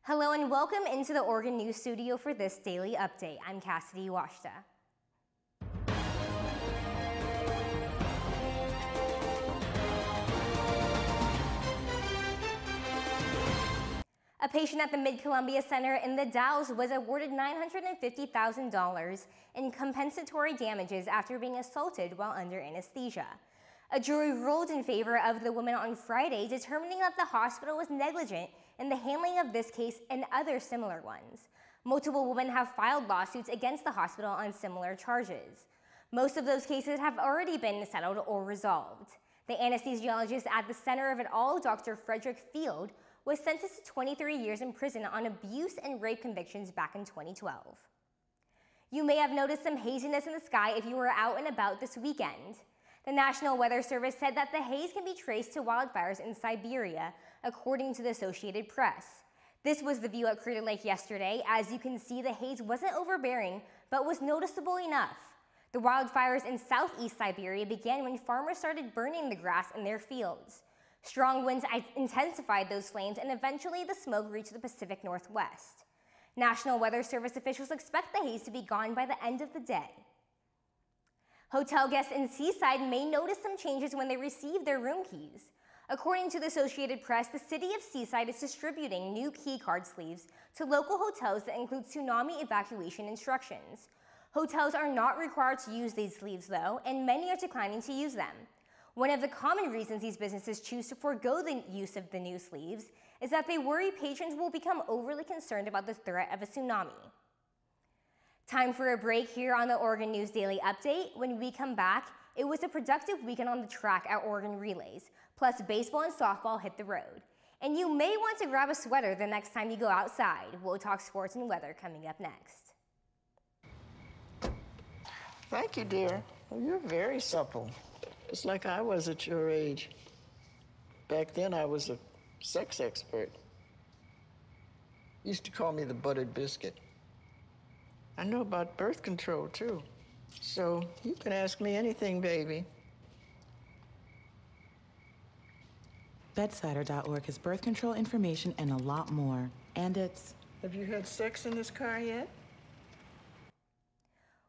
Hello and welcome into the Oregon News Studio for this daily update. I'm Cassidy Washta. A patient at the Mid-Columbia Center in the Dalles was awarded $950,000 in compensatory damages after being assaulted while under anesthesia. A jury ruled in favor of the woman on Friday, determining that the hospital was negligent in the handling of this case and other similar ones. Multiple women have filed lawsuits against the hospital on similar charges. Most of those cases have already been settled or resolved. The anesthesiologist at the center of it all, Dr. Frederick Field, was sentenced to 23 years in prison on abuse and rape convictions back in 2012. You may have noticed some haziness in the sky if you were out and about this weekend. The National Weather Service said that the haze can be traced to wildfires in Siberia, according to the Associated Press. This was the view at Crater Lake yesterday. As you can see, the haze wasn't overbearing, but was noticeable enough. The wildfires in southeast Siberia began when farmers started burning the grass in their fields. Strong winds intensified those flames, and eventually the smoke reached the Pacific Northwest. National Weather Service officials expect the haze to be gone by the end of the day. Hotel guests in Seaside may notice some changes when they receive their room keys. According to the Associated Press, the city of Seaside is distributing new key card sleeves to local hotels that include tsunami evacuation instructions. Hotels are not required to use these sleeves, though, and many are declining to use them. One of the common reasons these businesses choose to forego the use of the new sleeves is that they worry patrons will become overly concerned about the threat of a tsunami. Time for a break here on the Oregon News Daily Update. When we come back, it was a productive weekend on the track at Oregon Relays, plus baseball and softball hit the road. And you may want to grab a sweater the next time you go outside. We'll talk sports and weather coming up next. Thank you, dear. Well, you're very supple. It's like I was at your age. Back then, I was a sex expert. Used to call me the buttered biscuit. I know about birth control, too. So you can ask me anything, baby. Bedsider.org has birth control information and a lot more. And it's... Have you had sex in this car yet?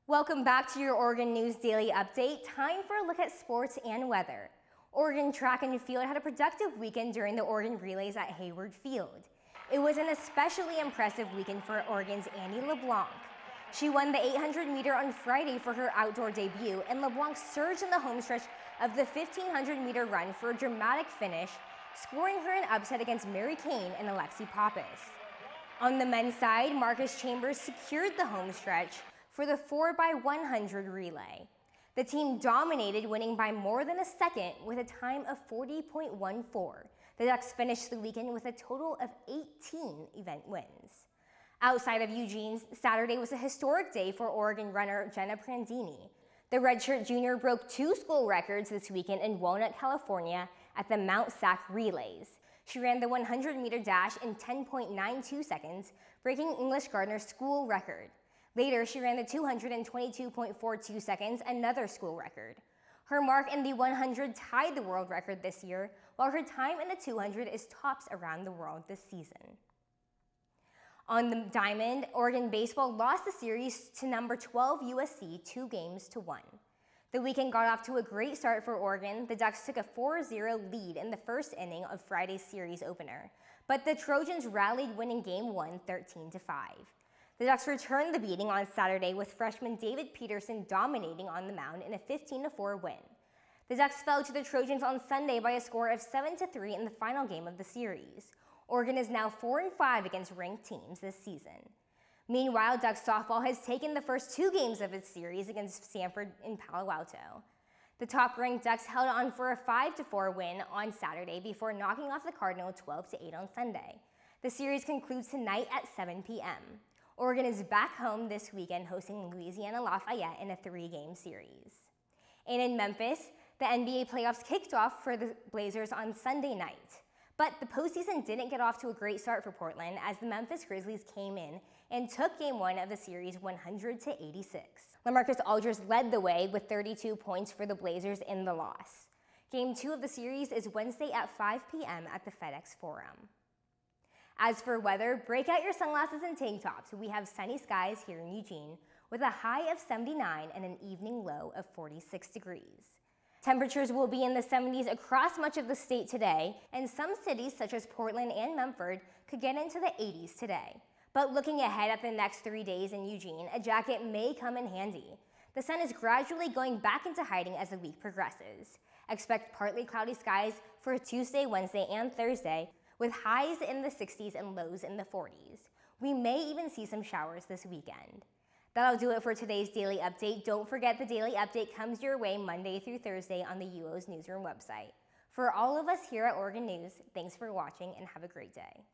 Welcome back to your Oregon News Daily Update. Time for a look at sports and weather. Oregon track and field had a productive weekend during the Oregon Relays at Hayward Field. It was an especially impressive weekend for Oregon's Annie LeBlanc. She won the 800-meter on Friday for her outdoor debut, and LeBlanc surged in the home stretch of the 1,500-meter run for a dramatic finish, scoring her an upset against Mary Kane and Alexi Pappas. On the men's side, Marcus Chambers secured the home stretch for the 4x100 relay. The team dominated, winning by more than a second with a time of 40.14. The Ducks finished the weekend with a total of 18 event wins. Outside of Eugene, Saturday was a historic day for Oregon runner Jenna Prandini. The redshirt junior broke 2 school records this weekend in Walnut, California at the Mount Sac Relays. She ran the 100-meter dash in 10.92 seconds, breaking English Gardner's school record. Later, she ran the 200 in 22.42 seconds, another school record. Her mark in the 100 tied the world record this year, while her time in the 200 is tops around the world this season. On the diamond, Oregon baseball lost the series to number 12 USC 2-1. The weekend got off to a great start for Oregon. The Ducks took a 4-0 lead in the first inning of Friday's series opener, but the Trojans rallied, winning Game 1 13-5. The Ducks returned the beating on Saturday with freshman David Peterson dominating on the mound in a 15-4 win. The Ducks fell to the Trojans on Sunday by a score of 7-3 in the final game of the series. Oregon is now 4-5 against ranked teams this season. Meanwhile, Ducks softball has taken the first 2 games of its series against Stanford in Palo Alto. The top-ranked Ducks held on for a 5-4 win on Saturday before knocking off the Cardinal 12-8 on Sunday. The series concludes tonight at 7 p.m. Oregon is back home this weekend, hosting Louisiana Lafayette in a 3-game series. And in Memphis, the NBA playoffs kicked off for the Blazers on Sunday night. But the postseason didn't get off to a great start for Portland, as the Memphis Grizzlies came in and took Game 1 of the series 100-86. LaMarcus Aldridge led the way with 32 points for the Blazers in the loss. Game 2 of the series is Wednesday at 5 p.m. at the FedEx Forum. As for weather, break out your sunglasses and tank tops. We have sunny skies here in Eugene with a high of 79 and an evening low of 46 degrees. Temperatures will be in the 70s across much of the state today, and some cities such as Portland and Mumford could get into the 80s today. But looking ahead at the next 3 days in Eugene, a jacket may come in handy. The sun is gradually going back into hiding as the week progresses. Expect partly cloudy skies for Tuesday, Wednesday, and Thursday, with highs in the 60s and lows in the 40s. We may even see some showers this weekend. That'll do it for today's Daily Update. Don't forget the Daily Update comes your way Monday through Thursday on the UO's Newsroom website. For all of us here at Oregon News, thanks for watching and have a great day.